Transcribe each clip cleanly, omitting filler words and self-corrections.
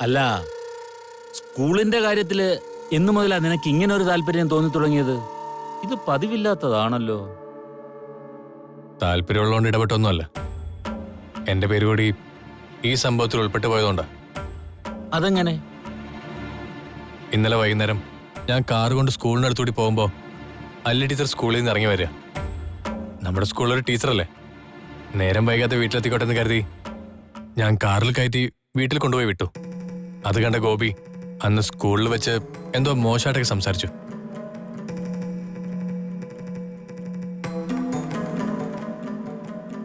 അല്ല, സ്കൂളിന്റെ കാര്യത്തില് എന്നു മുതലാ നിനക്ക് ഇങ്ങനെ ഒരു താല്പര്യം തോന്നി തുടങ്ങിയത്? ഇത് പതിവില്ലാത്തതാണല്ലോ. താല്പര്യമുള്ളതുകൊണ്ട് ഇടപെട്ടൊന്നുമല്ല. എന്റെ പേര് കൂടി ഈ സംഭവത്തിൽ ഉൾപ്പെട്ടു പോയതുകൊണ്ടാ. അതെങ്ങനെ? ഇന്നലെ വൈകുന്നേരം ഞാൻ കാർ കൊണ്ട് സ്കൂളിന്റെ അടുത്തുകൂടി പോകുമ്പോ അല്ലി ടീച്ചർ സ്കൂളിൽ നിന്ന് ഇറങ്ങി വരിക. നമ്മുടെ സ്കൂളിലൊരു ടീച്ചറല്ലേ, നേരം വൈകാതെ വീട്ടിലെത്തിക്കോട്ടെ എന്ന് കരുതി ഞാൻ കാറിൽ കയറ്റി വീട്ടിൽ കൊണ്ടുപോയി വിട്ടു. അത് കണ്ട ഗോപി അന്ന് സ്കൂളിൽ വെച്ച് എന്തോ മോശമായിട്ടൊക്കെ സംസാരിച്ചു.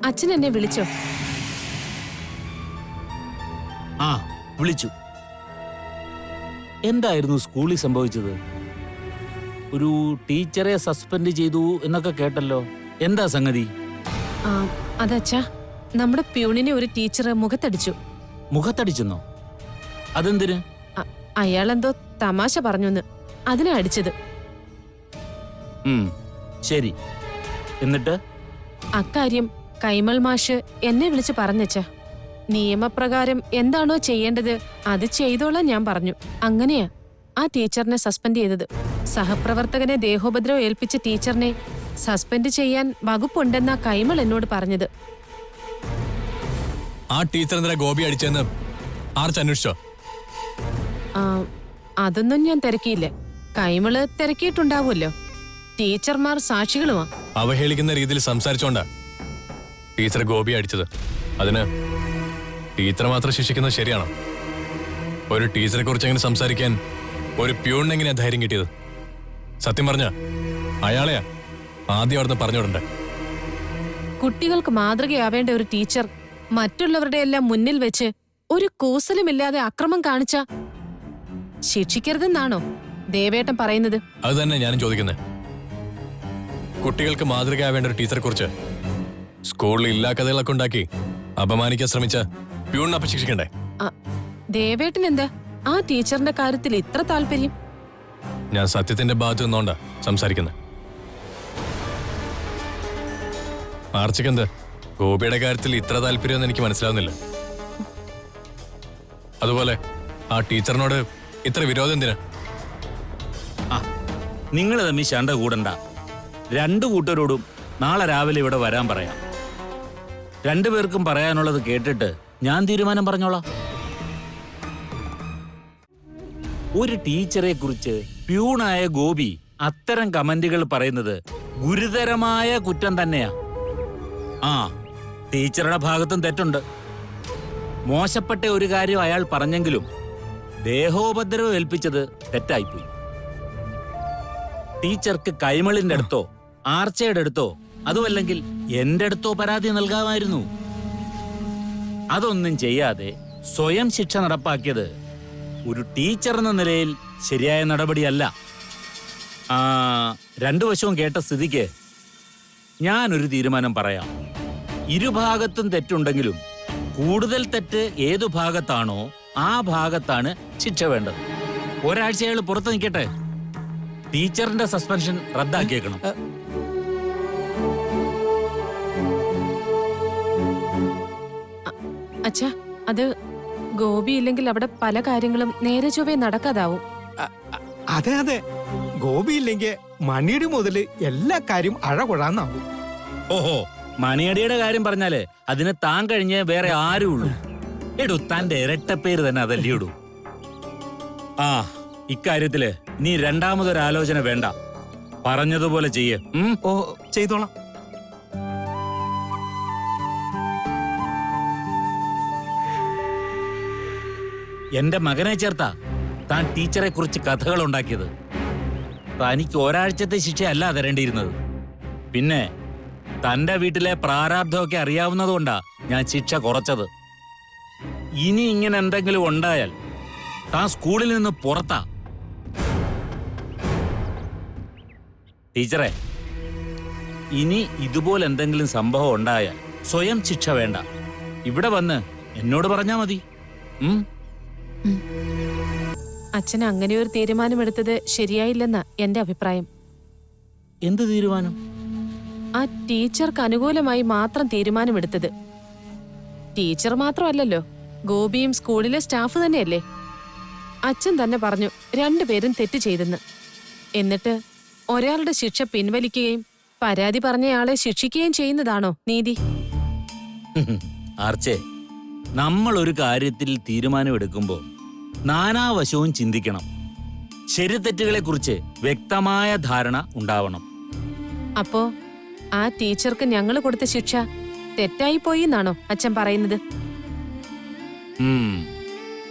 അച്ഛൻ എന്നെ വിളിച്ചോ? ആ, വിളിച്ചു. എന്തായിരുന്നു സ്കൂളിൽ സംഭവിച്ചത്? ഒരു ടീച്ചറെ സസ്പെൻഡ് ചെയ്തു എന്നൊക്കെ കേട്ടല്ലോ. എന്താ സംഗതി? അതച്ഛാ, നമ്മുടെ പ്യൂണിനെ ഒരു ടീച്ചർ മുഖത്തടിച്ചു. മുഖത്തടിച്ചെന്നോ? അതെന്തിന്? അയാളെന്തോ തമാശ പറഞ്ഞെന്ന്, അതിനാ അടിച്ചത്. ശരി, എന്നിട്ട്? അക്കാര്യം കൈമൾ മാഷ് എന്നെ വിളിച്ച് പറഞ്ഞച്ചാ. നിയമപ്രകാരം എന്താണോ ചെയ്യേണ്ടത് അത് ചെയ്തോളാൻ ഞാൻ പറഞ്ഞു. അങ്ങനെയാ ആ ടീച്ചറിനെ സസ്പെൻഡ് ചെയ്തത്. സഹപ്രവർത്തകനെ ദേഹോപദ്രവം ഏൽപ്പിച്ച ടീച്ചറിനെ സസ്പെൻഡ് ചെയ്യാൻ വകുപ്പുണ്ടെന്നാ കൈമൾ എന്നോട് പറഞ്ഞത്. ആ ടീച്ചർ എന്തിനാ ഗോപി അടിച്ചെന്ന് ആർച്ച് അന്വേഷിച്ചോ? അതൊന്നും ഞാൻ തിരക്കിയില്ല. കൈമള് തിരക്കിയിട്ടുണ്ടാവുമല്ലോ. ടീച്ചർമാർ സാക്ഷികളുമാ. അവഹേളിക്കുന്ന രീതിയിൽ സംസാരിച്ചോണ്ടാ ടീച്ചർ ഗോപി അടിച്ചത്. അതിന് ടീച്ചർ മാത്രം ശിക്ഷിക്കുന്നത് ശരിയാണോ? ഒരു ടീച്ചറെ കുറിച്ച് എങ്ങനെ സംസാരിക്കാൻ ഒരു പ്യൂണിന് എങ്ങനെയാ ധൈര്യം കിട്ടിയത്? സത്യം പറഞ്ഞ അയാളെയാ ആദ്യം അവിടുന്ന് പറഞ്ഞുവിടണ്ടേ. കുട്ടികൾക്ക് മാതൃകയാവേണ്ട ഒരു ടീച്ചർ മറ്റുള്ളവരുടെ എല്ലാം മുന്നിൽ വെച്ച് ഒരു കൂസലുമില്ലാതെ അക്രമം കാണിച്ച ശിക്ഷിക്കരുതെന്നാണോ ദേവേട്ടൻ പറയുന്നത്? അത് തന്നെ ഞാനും ചോദിക്കുന്നത്. കുട്ടികൾക്ക് മാതൃകയാവേണ്ട ഒരു ടീച്ചറെ കുറിച്ച് സ്കൂളിൽ ഇല്ലാ കഥകളൊക്കെ ഉണ്ടാക്കി അപമാനിക്കാൻ ശ്രമിച്ച പ്യൂണിനെ അപ്പൊ ശിക്ഷിക്കണ്ടേ? ദേവേട്ടൻ എന്താ ആ ടീച്ചറിന്റെ കാര്യത്തിൽ ഇത്ര താല്പര്യം? ഞാൻ സത്യത്തിന്റെ ഭാഗത്ത് നിന്നോണ്ടാ സംസാരിക്കുന്നത്. ആർച്ചക്കെന്ത് ഗോപിയുടെ കാര്യത്തിൽ ഇത്ര താല്പര്യമെന്ന് എനിക്ക് മനസ്സിലാവുന്നില്ല. അതുപോലെ ആ ടീച്ചറിനോട് ഇത്ര വിരോധം എന്തിനാ? നിങ്ങൾ തമ്മിൽ ശണ്ട കൂടണ്ട. രണ്ടു കൂട്ടരോടും നാളെ രാവിലെ ഇവിടെ വരാൻ പറയാം. രണ്ടുപേർക്കും പറയാനുള്ളത് കേട്ടിട്ട് ഞാൻ തീരുമാനം പറഞ്ഞോളാം. ഒരു ടീച്ചറെ കുറിച്ച് പ്യൂണായ ഗോപി അത്തരം കമന്റുകൾ പറയുന്നത് ഗുരുതരമായ കുറ്റം തന്നെയാ. ടീച്ചറുടെ ഭാഗത്തും തെറ്റുണ്ട്. മോശപ്പെട്ട ഒരു കാര്യം അയാൾ പറഞ്ഞെങ്കിലും ദേഹോപദ്രവം ഏൽപ്പിച്ചത് തെറ്റായിപ്പോയി. ടീച്ചർക്ക് കൈമളിന്റെ അടുത്തോ ആർച്ചയുടെ അടുത്തോ അതുമല്ലെങ്കിൽ എന്റെ അടുത്തോ പരാതി നൽകാമായിരുന്നു. അതൊന്നും ചെയ്യാതെ സ്വയം ശിക്ഷ നടപ്പാക്കിയത് ഒരു ടീച്ചർ എന്ന നിലയിൽ ശരിയായ നടപടിയല്ല. രണ്ടു വശവും കേട്ട സ്ഥിതിക്ക് ഞാനൊരു തീരുമാനം പറയാം. ഇരുഭാഗത്തും തെറ്റുണ്ടെങ്കിലും കൂടുതൽ തെറ്റ് ഏതു ഭാഗത്താണോ ആ ഭാഗത്താണ് ശിക്ഷ വേണ്ടത്. ഒരാഴ്ച അയാൾ പുറത്ത് നിൽക്കട്ടെ. ടീച്ചറിന്റെ സസ്പെൻഷൻ റദ്ദാക്കിയേക്കണം. അച്ഛാ, അത് ഗോപി ഇല്ലെങ്കിൽ അവിടെ പല കാര്യങ്ങളും നേരെ ചൊവ്വേ നടക്കാതാവും. അതെ അതെ, ഗോപി ഇല്ലെങ്കിൽ മണിയുടെ മുതല് എല്ലാ കാര്യം അഴകൊഴാന്നാവും. ഓഹോ, മണിയടിയുടെ കാര്യം പറഞ്ഞാല് അതിന് താൻ കഴിഞ്ഞ് വേറെ ആരും ഉള്ളൂ. എടൂ, തന്റെ ഇരട്ടപ്പേര് തന്നെ അതല്ലേ ഇടൂ. ഇക്കാര്യത്തില് നീ രണ്ടാമതൊരാലോചന വേണ്ട. പറഞ്ഞതുപോലെ ചെയ്യ്. ഓ, ചെയ്തോളാം. എന്റെ മകനെ ചേർത്താ താൻ ടീച്ചറെ കുറിച്ച് കഥകൾ ഉണ്ടാക്കിയത്. തനിക്ക് ഒരാഴ്ചത്തെ ശിക്ഷയല്ല തരേണ്ടിയിരുന്നത്. പിന്നെ തന്റെ വീട്ടിലെ പ്രാരാബ്ധമൊക്കെ അറിയാവുന്നതുകൊണ്ടാ ഞാൻ ശിക്ഷ കുറച്ചത്. ഇനി ഇങ്ങനെ എന്തെങ്കിലും ഉണ്ടായാൽ താൻ സ്കൂളിൽ നിന്ന് പുറത്താ. ടീച്ചറെ, ഇനി ഇതുപോലെ എന്തെങ്കിലും സംഭവം ഉണ്ടായാൽ സ്വയം ശിക്ഷ വേണ്ട, ഇവിടെ വന്ന് എന്നോട് പറഞ്ഞാ മതി. അച്ഛൻ അങ്ങനെ ഒരു തീരുമാനമെടുത്തത് ശരിയായില്ലെന്നാ എന്റെ അഭിപ്രായം. എന്ത് തീരുമാനം? ആ ടീച്ചർക്ക് അനുകൂലമായി മാത്രം തീരുമാനമെടുത്തത്. ടീച്ചർ മാത്രമല്ലല്ലോ, ഗോപിയും സ്കൂളിലെ സ്റ്റാഫ് തന്നെയല്ലേ. അച്ഛൻ തന്നെ പറഞ്ഞു രണ്ടുപേരും തെറ്റ് ചെയ്തെന്ന്. എന്നിട്ട് ഒരാളുടെ ശിക്ഷ പിൻവലിക്കുകയും പരാതി പറഞ്ഞയാളെ ശിക്ഷിക്കുകയും ചെയ്യുന്നതാണോ നീതി? ആർച്ചേ, നമ്മൾ ഒരു കാര്യത്തിൽ തീരുമാനമെടുക്കുമ്പോൾ നാനാവശവും ചിന്തിക്കണം. ശരി തെറ്റുകളെക്കുറിച്ച് വ്യക്തമായ ധാരണ ഉണ്ടാവണം. അപ്പോ ആ ടീച്ചർക്ക് ഞങ്ങൾ കൊടുത്ത ശിക്ഷ തെറ്റായിപ്പോയി എന്നാണോ അച്ഛൻ പറയുന്നത്?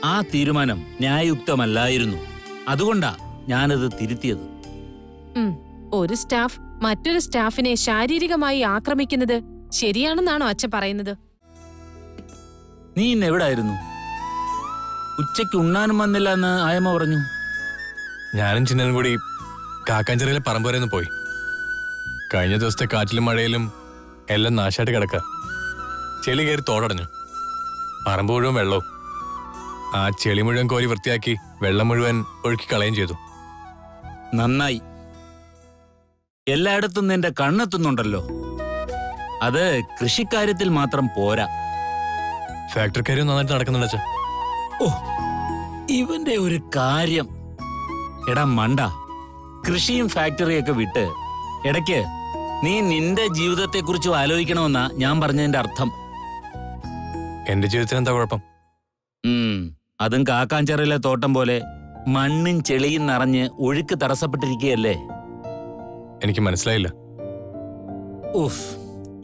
ആ തീരുമാനം ന്യായയുക്തമല്ലായിരുന്നു. അതുകൊണ്ടാ ഞാനത് തിരുത്തിയത്. ഒരു സ്റ്റാഫ് മറ്റൊരു സ്റ്റാഫിനെ ശാരീരികമായി ആക്രമിക്കുന്നത് ശരിയാണെന്നാണോ അച്ഛൻ പറയുന്നത്? നീ ഇന്ന് എവിടായിരുന്നു? ഉച്ചയ്ക്ക് ഉണ്ണാനും വന്നില്ല എന്ന് ആയമ്മ പറഞ്ഞു. ഞാനും ചിന്നനും കൂടി കാക്കാഞ്ചിറയിലെ പറമ്പ് വരെ ഒന്ന് പോയി. കഴിഞ്ഞ ദിവസത്തെ കാറ്റിലും മഴയിലും എല്ലാം നാശമായിട്ട് കിടക്കുക. ചെളി കയറി തോടടഞ്ഞു. പറമ്പ് മുഴുവൻ വെള്ളവും. ആ ചെളി മുഴുവൻ കോരി വൃത്തിയാക്കി വെള്ളം മുഴുവൻ ഒഴുക്കി കളയും ചെയ്തു. നന്നായി. എല്ലായിടത്തും നിന്റെ കണ്ണെത്തുന്നുണ്ടല്ലോ. അത് കൃഷിക്കാര്യത്തിൽ മാത്രം പോരാ. ഫാക്ടറി കാര്യം നന്നായിട്ട് നടക്കുന്നുണ്ട് അച്ഛാ. ഓ, ഇവന്റെ ഒരു കാര്യം. എടാ മണ്ട, കൃഷിയും ഫാക്ടറിയൊക്കെ വിട്ട് ഇടയ്ക്ക് നീ നിന്റെ ജീവിതത്തെക്കുറിച്ച് ആലോചിക്കണമെന്നാ ഞാൻ പറഞ്ഞതിന്റെ അർത്ഥം. എന്റെ ജീവിതത്തിന് എന്താ കുഴപ്പം? അതും കാക്കാഞ്ചിറയിലെ തോട്ടം പോലെ മണ്ണും ചെളിയും നിറഞ്ഞ് ഒഴുക്ക് തടസ്സപ്പെട്ടിരിക്കുകയല്ലേ. എനിക്ക് മനസ്സിലായില്ല. ഉഫ്,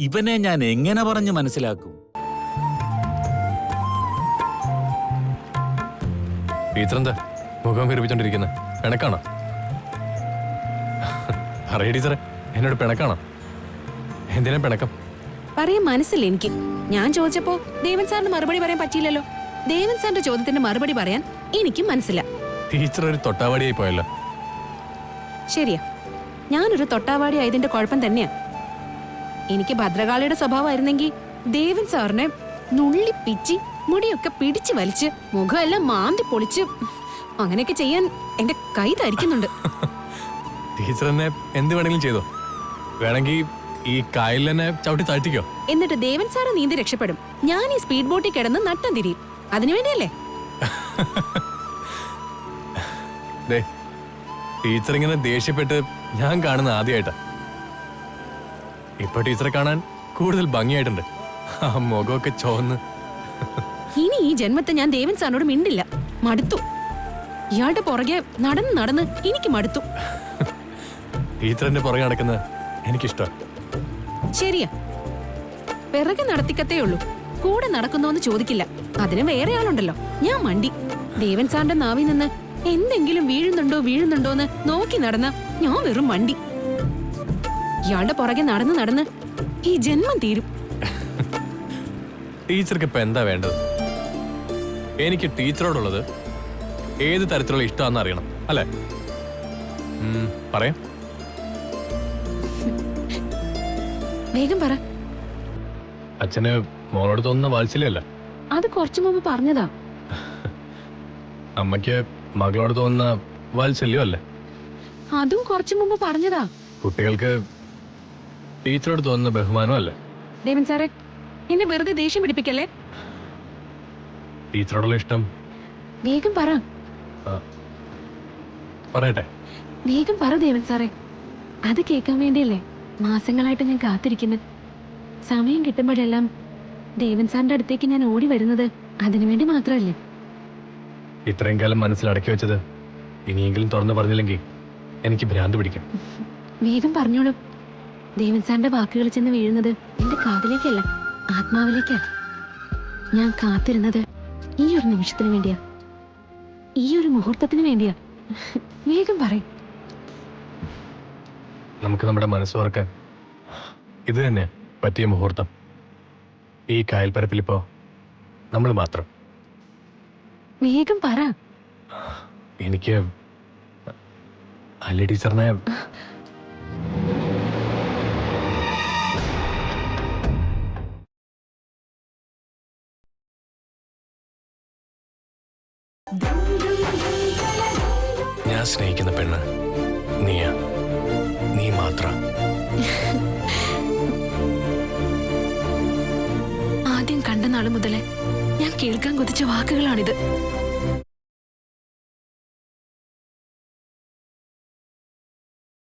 ഇവനെ ഞാൻ എങ്ങനെ പറഞ്ഞു മനസ്സിലാക്കും? ടീച്ചർ എന്താ മുഖം കരുപ്പിച്ചോണ്ടിരിക്കുന്നത്? പിണക്കാണോ? അറിയ ടീച്ചറെ, എന്നോട് പിണക്കാണോ? എന്തിനാ പിണക്കം? പറയാൻ മനസ്സില്ല എനിക്ക്. ഞാൻ ചോദിച്ചപ്പോ ദേവൻ സാറിന് മറുപടി പറയാൻ പറ്റിയില്ലല്ലോ. ദേവൻ സാറിന്റെ ചോദ്യത്തിന് മറുപടി പറയാൻ എനിക്കും മനസ്സില്ല. ടീച്ചർ ഒരു തൊട്ടാവാടിയായി പോയല്ലോ. ശരിയാ, ഞാനൊരു തൊട്ടാവാടി ആയതിന്റെ കുഴപ്പം തന്നെയാ. എനിക്ക് ഭദ്രകാളിയുടെ സ്വഭാവമായിരുന്നെങ്കിൽ ദേവൻ സാറിനെ നുള്ളിപ്പിച്ചി മുടിയൊക്കെ പിടിച്ചു വലിച്ച് മുഖമെല്ലാം മാന്തി പൊളിച്ച് അങ്ങനെയൊക്കെ ചെയ്യാൻ എന്റെ കൈ ധരിക്കുന്നുണ്ട്. ടീച്ചർ എന്നെ എന്ത് വേണമെങ്കിലും ചെയ്തോ. വേണമെങ്കിൽ ഈ കായലിൽ തന്നെ ചവിട്ടി താഴ്ത്തിക്കോ. എന്നിട്ട് ദേവൻ സാറ് നീന്തി രക്ഷപ്പെടും. ഞാൻ ഈ സ്പീഡ് ബോട്ടിൽ കിടന്ന് നട്ടം തിരിയും. അതിനുവേണ്ടിയല്ലേ? ടീച്ചർ ഇങ്ങനെ ദേഷ്യപ്പെട്ട് ഞാൻ കാണുന്ന ആദ്യമായിട്ടാ. ഇപ്പൊ ടീച്ചറെ കാണാൻ കൂടുതൽ ഭംഗിയായിട്ടുണ്ട്. ആ മുഖമൊക്കെ ചോന്ന്. ഇനി ഈ ജന്മത്തെ ഞാൻ ദേവൻ സാറിനോട് മിണ്ടില്ല. മടുത്തു. ഇയാളുടെ പുറകെ നടന്ന് നടന്ന് എനിക്ക് മടുത്തു. ടീച്ചറിന്റെ പുറകെ നടക്കുന്നത് എനിക്കിഷ്ടം. ശരിയാ, പിറകെ നടത്തിക്കത്തേ ഉള്ളൂ, കൂടെ നടക്കുന്നോന്ന് ചോദിക്കില്ല. അതിന് വേറെ ആളുണ്ടല്ലോ. ഞാൻ മണ്ടി. ദേവൻ സാറിന്റെ നാവിൽ നിന്ന് എന്തെങ്കിലും വീഴുന്നുണ്ടോന്ന് നോക്കി നടന്ന ഞാൻ വെറും മണ്ടി. ഇയാളുടെ പുറകെ നടന്ന് നടന്ന് ഈ ജന്മം തീരും. ടീച്ചർക്ക് ഇപ്പൊ എന്താ വേണ്ടത്? എനിക്ക് ടീച്ചറോടുള്ളത് ഏത് തരത്തിലുള്ള ഇഷ്ടമാണെന്ന് അറിയണം, അല്ലേ? പറയാം. വേഗം പറ. അച്ഛന് മോളോട് തോന്നുന്ന വാത്സല്യമല്ല. അത് കുറച്ചു മുമ്പ് പറഞ്ഞതാ. അമ്മയ്ക്ക് മകളോട് തോന്നുന്ന വാത്സല്യം അല്ലേ? അതും കുറച്ചു മുമ്പ് പറഞ്ഞതാ. കുട്ടികൾക്ക് ടീച്ചറോട് തോന്നുന്ന ബഹുമാനം അല്ലേ? ദേവൻ സാറേ, എന്നെ വെറുതെ ദേഷ്യം പിടിപ്പിക്കല്ലേ. ടീച്ചറോടുള്ള ഇഷ്ടം വേഗം പറ. പറയട്ടെ? വേഗം പറ ദേവൻ സാറേ. അത് കേൾക്കാൻ വേണ്ടിയല്ലേ മാസങ്ങളായിട്ട് ഞാൻ കാത്തിരിക്കുന്നത്. സമയം കിട്ടുമ്പോഴെല്ലാം ദേവൻ സാറിന്റെ അടുത്തേക്ക് ഞാൻ ഓടി വരുന്നത് അതിനുവേണ്ടി മാത്രമല്ലേ? ഇത്രയും കാലം മനസ്സിൽ അടക്കി വെച്ചത് ഇനിയെങ്കിലും തുറന്നു പറഞ്ഞില്ലെങ്കിൽ എനിക്ക് ഭ്രാന്ത് പിടിക്കും. വേഗം പറഞ്ഞോളൂ. ദേവൻ സാറിന്റെ വാക്കുകൾ ചെന്ന് വീഴുന്നത് എന്റെ കാതിലേക്കല്ല, ആത്മാവിലേക്കാ. ഞാൻ കാത്തിരുന്നത് ഈ ഒരു നിമിഷത്തിന് വേണ്ടിയാ, ഈ ഒരു മുഹൂർത്തത്തിന് വേണ്ടിയാ. വേഗം പറയും. നമുക്ക് നമ്മുടെ മനസ്സ് തുറക്കാൻ ഇത് തന്നെ പറ്റിയ മുഹൂർത്തം. ഈ കായൽപ്പരപ്പിലിപ്പോ നമ്മൾ മാത്രം. വേഗം പറ. എനിക്ക് അല്ലി ടീച്ചറിനെ ഞാൻ സ്നേഹിക്കുന്ന പെണ്ണ് നീയാ, നീ മാത്രം. ആദ്യം കണ്ട നാള് മുതലേ ഞാൻ കേൾക്കാൻ കൊതിച്ച വാക്കുകളാണിത്.